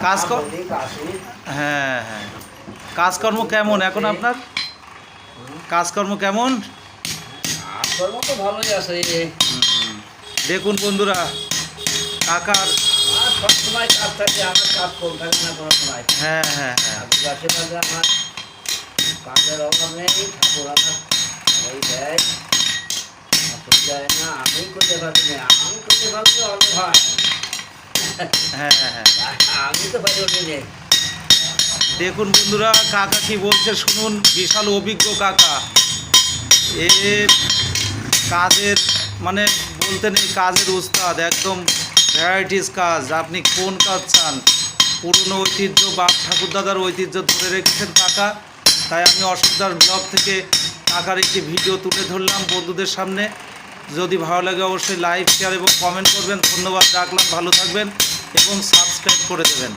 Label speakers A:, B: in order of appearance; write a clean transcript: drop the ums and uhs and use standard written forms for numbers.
A: কাজ হ্যাঁ হ্যাঁ, কাজকর্ম কেমন এখন আপনার? কাজকর্ম কেমন?
B: কাজকর্ম তো ভালোই আছে।
A: দেখুন বন্ধুরা, কাকার
B: আমার সবসময় কাজ থাকে, আমার কাজ কম থাকে না কোনো সময়।
A: হ্যাঁ হ্যাঁ হ্যাঁ,
B: আশেপাশে আমার কাজের অভাব নেই, ঠাকুর আমার ওই দেয়, অসুবিধা হয় না। আমি করতে পারি না, আমি করতে পারলে অনেক হয়।
A: হ্যাঁ হ্যাঁ হ্যাঁ,
B: আমি তো পারি ওঠে নেই।
A: দেখুন বন্ধুরা, কাকা কি বলছে শুনুন। বিশাল অভিজ্ঞ কাকা, এ কাজের মানে বলতে নেই, কাজের উস্তাদ একদম। ভ্যারাইটিস কাজ, আপনি কোন কাজ চান? পুরনো ঐতিহ্য, বাপ ঠাকুরদাদার ঐতিহ্য ধরে রেখেছেন কাকা। তাই আমি অশোকদার ব্লগ থেকে কাকার একটি ভিডিও তুলে ধরলাম বন্ধুদের সামনে। যদি ভালো লাগে অবশ্যই লাইক, শেয়ার এবং কমেন্ট করবেন। ধন্যবাদ, রাখলাম, ভালো থাকবেন এবং সাবস্ক্রাইব করে দেবেন।